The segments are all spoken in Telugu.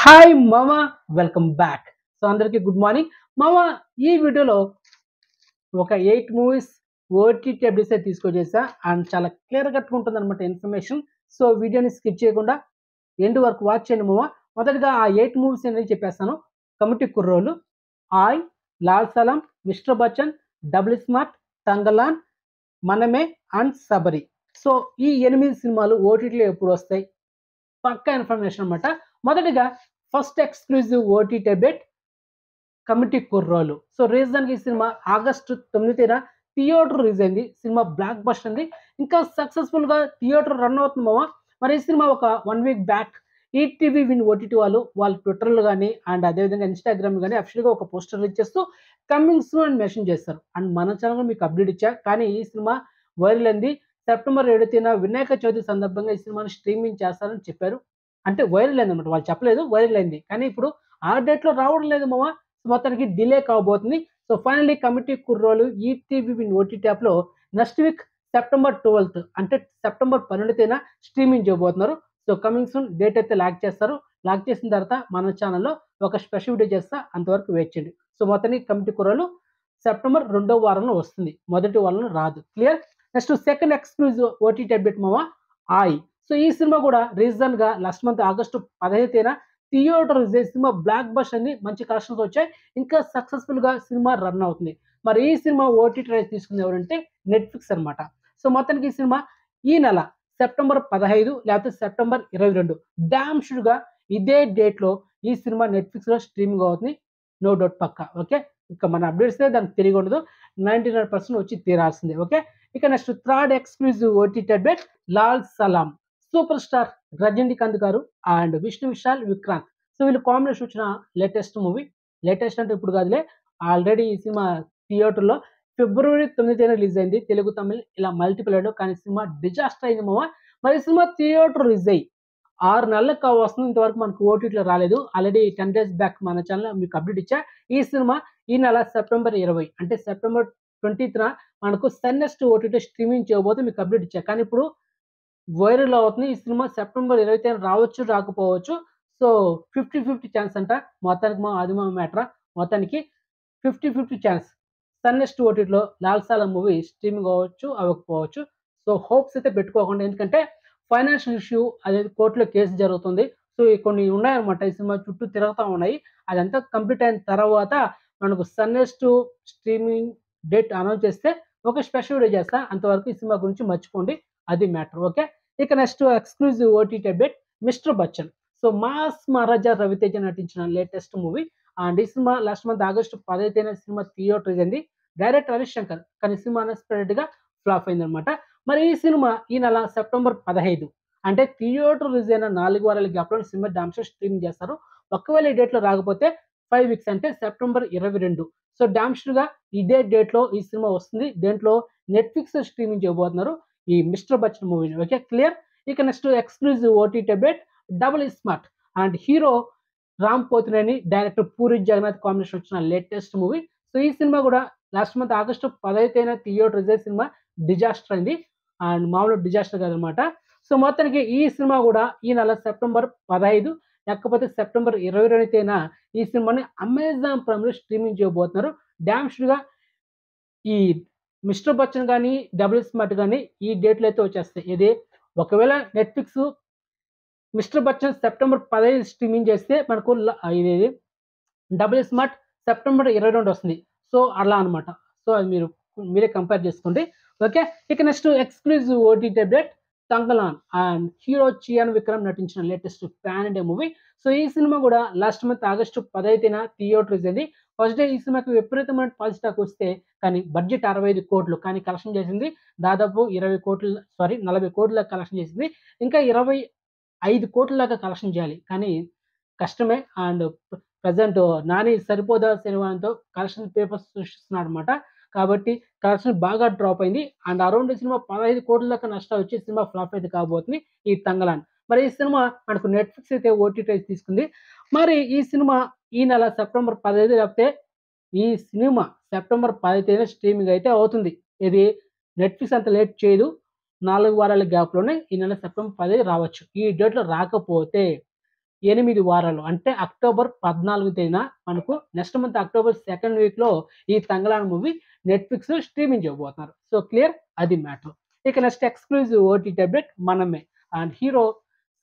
హాయ్ మామ, వెల్కమ్ బ్యాక్. సో అందరికి గుడ్ మార్నింగ్ మామ. ఈ వీడియోలో ఒక 8 మూవీస్ ఓటీటీ అప్డేట్స్ అయితే తీసుకొచ్చేసా అండ్ చాలా క్లియర్ కట్గా ఉంటుంది అనమాట ఇన్ఫర్మేషన్. సో వీడియోని స్కిప్ చేయకుండా ఎండ్ వరకు వాచ్ చేయండి మామ. మొదటిగా ఆ 8 మూవీస్ అనేది చెప్పేస్తాను. కమిటీ కుర్రోలు, Aay, Lal Salaam, mister Bachchan, double smart, Thangalaan, Manamey and Sabari. So ఈ 8 సినిమాలు ఓటీటీలో ఎప్పుడు వస్తాయి, పక్కా ఇన్ఫర్మేషన్ అనమాట. మొదటిగా first exclusive OTT update committee కుర్రోలు. సో రీజన్ ఈ సినిమా ఆగస్టు 9 థియేటర్ రిలీజ్ అయింది. సినిమా బ్లాక్ బస్టర్ అండి. ఇంకా సక్సెస్ఫుల్ గా థియేటర్ రన్ అవుతుంది మామ. మరి ఈ సినిమా ఒక 1 week back ETV win OTT వాళ్ళ ట్విట్టర్లు కానీ అండ్ అదేవిధంగా ఇన్స్టాగ్రామ్ కానీ అఫిషియల్గా ఒక పోస్టర్ రిలీజ్ చేస్తూ కమింగ్ సూన్ అని మెన్షన్ చేస్తారు. అండ్ మన ఛానల్ మీకు అప్డేట్ ఇచ్చా. కానీ ఈ సినిమా వైరల్ అయింది. సెప్టెంబర్ 7 వినాయక చవితి సందర్భంగా ఈ సినిమాని స్ట్రీమింగ్ చేస్తారని చెప్పారు. అంటే వైరల్ అయింది అనమాట. వాళ్ళు చెప్పలేదు, వైరల్ అయింది. కానీ ఇప్పుడు ఆ డేట్ లో రావడం లేదు మామ. మొత్తానికి డిలే కాబోతుంది. సో ఫైనల్లీ కమిటీ కుర్రోలు ఈటీవీ విన్ ఓటీటీ యాప్ లో నెక్స్ట్ వీక్ సెప్టెంబర్ 12 అంటే సెప్టెంబర్ 12 స్ట్రీమింగ్ చేయబోతున్నారు. సో కమింగ్ సూన్ డేట్ అయితే లాక్ చేస్తారు. లాక్ చేసిన తర్వాత మన ఛానల్లో ఒక స్పెషల్ వీడియో చేస్తా, అంతవరకు వెయిట్ చేయండి. సో మొత్తానికి కమిటీ కుర్రోలు సెప్టెంబర్ 2వ వారంలో వస్తుంది, మొదటి వారంలో రాదు. Clear. Next second exclusive OTT update మామ, ఆయ్. సో ఈ సినిమా కూడా రీజన్ గా last month August 15 theatre release. Cinema block buster అని మంచి కలెక్షన్స్ వచ్చాయి. ఇంకా సక్సెస్ఫుల్ గా సినిమా రన్ అవుతుంది. మరి ఈ సినిమా ఓటీటీ రైట్స్ తీసుకుంది ఎవరంటే నెట్ఫ్లిక్స్ అనమాట. సో మొత్తానికి ఈ సినిమా ఈ నెల సెప్టెంబర్ 15 లేకపోతే సెప్టెంబర్ 22 డామ్ షూర్ గా ఇదే డేట్ లో ఈ సినిమా నెట్ఫ్లిక్స్ లో స్ట్రీమింగ్ అవుతుంది. నో డౌట్ పక్కా. ఓకే, ఇక మన అప్డేట్స్ దానికి తిరిగి ఉండదు. 99% వచ్చి తీరాల్సిందే. ఓకే, ఇక next third exclusive OTT update Lal Salaam. Superstar Rajinikanth garu and Vishnu Vishal, Vikranth. So వీళ్ళు కాంబినేషన్ వచ్చిన లేటెస్ట్ మూవీ. లేటెస్ట్ అంటే ఇప్పుడు కాదులే, ఆల్రెడీ ఈ సినిమా థియేటర్లో ఫిబ్రవరి 9 రిలీజ్ అయింది. తెలుగు, తమిళ్ ఇలా మల్టిపుల్ అయ్యాడు. కానీ సినిమా డిజాస్టర్ అయింది మామ. మరి ఈ సినిమా థియేటర్ రిలీజ్ అయ్యి 6 నెలలకు వస్తుంది. ఇంతవరకు మనకు ఓటీటీలో రాలేదు. ఆల్రెడీ 10 days బ్యాక్ మన ఛానల్ మీకు అప్డేట్ ఇచ్చా. ఈ సినిమా ఈ నెల సెప్టెంబర్ 20 అంటే సెప్టెంబర్ 20th మనకు సన్నెస్ట్ ఓటీటీ స్ట్రీమింగ్ చేయబోతే మీకు అప్డేట్ ఇచ్చా. కానీ ఇప్పుడు వైరల్ అవుతుంది. ఈ సినిమా సెప్టెంబర్ 20 రావచ్చు, రాకపోవచ్చు. సో 50-50 ఛాన్స్ అంట. మొత్తానికి అది మా మ్యాటరా. మొత్తానికి 50-50 ఛాన్స్. సన్నెస్ట్ ఓటీటీలో లాల్ సాలం మూవీ స్ట్రీమింగ్ అవ్వచ్చు, అవ్వకపోవచ్చు. సో హోప్స్ అయితే పెట్టుకోకండి. ఎందుకంటే ఫైనాన్షియల్ ఇష్యూ అనేది కోర్టులో కేసు జరుగుతుంది. సో కొన్ని ఉన్నాయన్నమాట. ఈ సినిమా చుట్టూ తిరుగుతా ఉన్నాయి. అదంతా కంప్లీట్ అయిన తర్వాత మనకు సన్నెస్ట్ స్ట్రీమింగ్ డేట్ అనౌన్స్ చేస్తే ఒక స్పెషల్ వీడియో చేస్తా. అంతవరకు ఈ సినిమా గురించి మర్చిపోండి. అది మ్యాటర్. ఓకే, ఇక next exclusive OTT update mister Bachchan. So mass Maharaja Raviteja నటించిన లేటెస్ట్ మూవీ. అండ్ ఈ cinema last month August 15 cinema theatre అయింది. డైరెక్టర్ హరీశ్శంకర్. కానీ సినిమా అన్ఎక్స్పెక్టెడ్ గా ఫ్లాప్ అయింది అనమాట. మరి ఈ సినిమా ఈ నెల సెప్టెంబర్ 15 అంటే థియేటర్ రిలీజ్ అయిన 4 వారాల గ్యాప్ లో సినిమా డామ్స్ స్ట్రీమింగ్ చేస్తారు. ఒకవేళ ఈ డేట్ లో రాకపోతే 5 వీక్స్ అంటే సెప్టెంబర్ 22. సో డామ్స్ గా ఇదే డేట్ లో ఈ సినిమా వస్తుంది. దేంట్లో నెట్ఫ్లిక్స్ స్ట్రీమింగ్ చేయబోతున్నారు ఈ మిస్టర్ బచ్చన్ మూవీని. Okay, clear. ఇక next exclusive OTT update double smart and hero Ram Pothineni, director Puri Jagannadh combination వచ్చిన లేటెస్ట్ మూవీ. సో ఈ సినిమా కూడా last month August 15 theatre release. Cinema disaster అయింది. అండ్ మామూలు డిజాస్టర్ కాదనమాట. సో మొత్తానికి ఈ సినిమా కూడా ఈ నెల సెప్టెంబర్ 15 లేకపోతే సెప్టెంబర్ 22 ఈ సినిమాని అమెజాన్ ప్రైమ్ లో స్ట్రీమింగ్ చేయబోతున్నారు. డామ్ షూర్ గా ఈ మిస్టర్ బచ్చన్ కానీ డబుల్ స్మార్ట్ కానీ ఈ డేట్లు అయితే వచ్చేస్తాయి. ఇది ఒకవేళ Netflix mister Bachchan September 15 streaming చేస్తే మనకు ఇది డబుల్ స్మార్ట్ సెప్టెంబర్ 22 వస్తుంది. సో అలా అనమాట. సో అది మీరే కంపేర్ చేసుకోండి. ఓకే, ఇక next exclusive OTT update Thangalaan and hero Chiyaan Vikram నటించిన latest pan India movie. So ఈ సినిమా కూడా last month August 15 theatre release అయింది. ఫస్ట్ డే ఈ సినిమాకి విపరీతమైన పాజిటివ్ వస్తే కానీ బడ్జెట్ 65 కోట్లు, కానీ కలెక్షన్ చేసింది దాదాపు 40 కోట్ల కలెక్షన్ చేసింది. ఇంకా 25 కోట్ల దాకా కలెక్షన్ చేయాలి. కానీ కష్టమే. అండ్ ప్రెజెంట్ నాని సరిపోదా సినిమాతో కలెక్షన్ పేపర్స్ సృష్టిస్తున్నాడు అనమాట. కాబట్టి కలెక్షన్ బాగా డ్రాప్ అయింది. అండ్ అరౌండ్ సినిమా 15 కోట్ల దాకా నష్టం వచ్చి సినిమా ఫ్లాప్ అయితే కాబోతుంది ఈ తంగలాన్. మరి ఈ సినిమా మనకు నెట్ఫ్లిక్స్ అయితే ఓటీటీ తీసుకుంది. మరి ఈ సినిమా ఈ నెల సెప్టెంబర్ 15 లేకపోతే ఈ సినిమా సెప్టెంబర్ 15 స్ట్రీమింగ్ అయితే అవుతుంది. ఇది నెట్ఫ్లిక్స్ అంత లేట్ చేయదు. 4 వారాల గ్యాప్ లోనే ఈ నెల సెప్టెంబర్ 15 రావచ్చు. ఈ డేట్ లో రాకపోతే 8 వారాలు అంటే అక్టోబర్ 14 తేదీన మనకు నెక్స్ట్ మంత్ అక్టోబర్ 2nd వీక్‌లో ఈ 'తంగలాన్' మూవీ నెట్‌ఫ్లిక్స్‌లో స్ట్రీమింగ్ చేయబోతున్నారు. సో క్లియర్ అది మ్యాటర్. ఇక next exclusive OTT update 'Manamey' and hero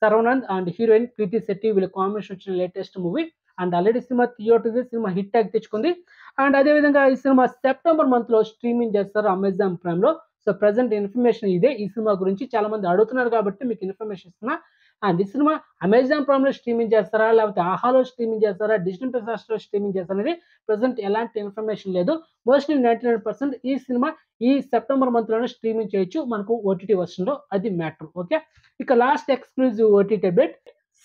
Sharwanand and heroine Preethi Shetty వీళ్ళ కాంబినేషన్ వచ్చిన latest movie and already cinema థియేటర్‌కి సినిమా హిట్ టాగ్ తెచ్చుకుంది. అండ్ అదే విధంగా ఈ సినిమా సెప్టెంబర్ మంత్‌లో స్ట్రీమింగ్ చేస్తారు అమెజాన్ ప్రైమ్‌లో. సో ప్రెజెంట్ ఇన్ఫర్మేషన్ ఇదే. ఈ సినిమా గురించి చాలా మంది అడుగుతున్నారు కాబట్టి మీకు ఇన్ఫర్మేషన్ ఇస్తున్నా. అండ్ ఈ సినిమా అమెజాన్ ప్రైమ్‌లో స్ట్రీమింగ్ చేస్తారా? లేకపోతే ఆహాలో స్ట్రీమింగ్ చేస్తారా? డిస్నీ ప్లస్ హాట్‌స్టార్‌లో స్ట్రీమింగ్ చేస్తారా? అనేది ప్రెజెంట్ ఎలాంటి ఇన్ఫర్మేషన్ లేదు. మోస్ట్‌లీ 99% ఈ సినిమా ఈ సెప్టెంబర్ మంత్‌లోనే స్ట్రీమింగ్ చేయొచ్చు మనకు ఓటీటీ వెర్షన్‌లో. అది మ్యాటర్. ఓకే. ఇక last exclusive OTT update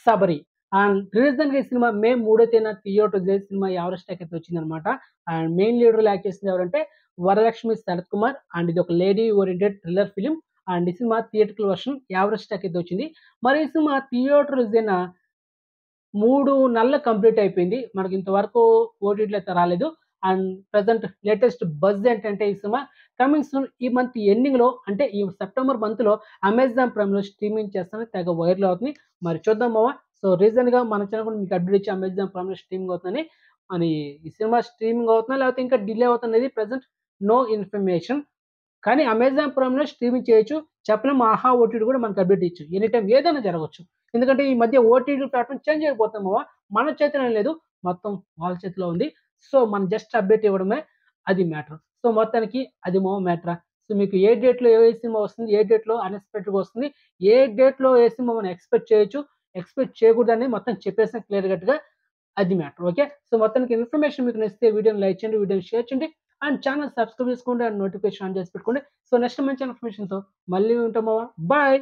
'Sabari' and రీసెంట్‌గా ఈ సినిమా మే 3వ తేదీన థియేటర్‌కి రిలీజ్ సినిమా ఎవరెస్ట్‌కి అయితే వచ్చిందనమాట. అండ్ మెయిన్ లీడర్‌లో యాక్ట్ చేసింది ఎవరంటే వరలక్ష్మి శరత్ కుమార్ అండ్ ఇది ఒక lady oriented thriller film. And ఈ సినిమా థియేట్రికల్ వెర్షన్ ఎవరెస్ట్‌కి అయితే వచ్చింది. మరి ఈ సినిమా థియేటర్ రిలీజ్ అయిన 3 నెలలు కంప్లీట్ అయిపోయింది. మనకి ఇంతవరకు ఓటీటీలో అయితే రాలేదు. అండ్ ప్రెజెంట్ లేటెస్ట్ బజ్ ఏంటంటే ఈ సినిమా కమింగ్ సూన్ ఈ మంత్ ఎండింగ్‌లో అంటే ఈ సెప్టెంబర్ మంత్‌లో అమెజాన్ ప్రైమ్‌లో స్ట్రీమింగ్ చేస్తానని తెగ వైరల్ అవుతుంది. మరి చూద్దాం మామ. సో రీసెంట్‌గా మన ఛానల్ కూడా మీకు అప్డేట్ ఇచ్చి అమెజాన్ ప్రైమ్‌లో స్ట్రీమింగ్ అవుతుందని. మరి ఈ సినిమా స్ట్రీమింగ్ అవుతుందా? లేకపోతే ఇంకా డిలే అవుతుందనేది ప్రెజెంట్ నో ఇన్ఫర్మేషన్. కానీ అమెజాన్ ప్రైమ్‌లో స్ట్రీమింగ్ చేయొచ్చు. చెప్పలేం ఆహా ఓటీటీ కూడా మనకు అప్డేట్ ఇచ్చు. ఎనీ టైమ్ ఏదైనా జరగొచ్చు. ఎందుకంటే ఈ మధ్య ఓటీటీ ప్లాట్‌ఫార్మ్ చేంజ్ అయిపోతున్నాయి మామ. మన చేతిలో ఏం లేదు. మొత్తం వాళ్ళ చేతిలో ఉంది. సో మనం జస్ట్ అప్డేట్ ఇవ్వడమే అది మ్యాటర్. సో మొత్తానికి అది మామ మ్యాటరా. సో మీకు ఏ డేట్‌లో ఏ సినిమా వస్తుంది? ఏ డేట్‌లో అన్‌ఎక్స్‌పెక్టెడ్‌గా వస్తుంది? ఏ డేట్‌లో ఏ సినిమా మనం ఎక్స్‌పెక్ట్ చేయొచ్చు? ఎక్స్‌పెక్ట్ చేయకూడదని మొత్తం చెప్పేసాను క్లియర్ కట్‌గా. అది మ్యాటర్. ఓకే. సో మొత్తానికి ఇన్ఫర్మేషన్ మీకు నచ్చితే వీడియోని లైక్ చేయండి, వీడియోని షేర్ చేయండి అండ్ ఛానెల్ సబ్స్క్రైబ్ చేసుకోండి అండ్ నోటిఫికేషన్ ఆన్ చేసి పెట్టుకోండి. సో నెక్స్ట్ మంచి ఇన్ఫర్మేషన్‌తో మళ్ళీ ఉంటాం మామ. బాయ్.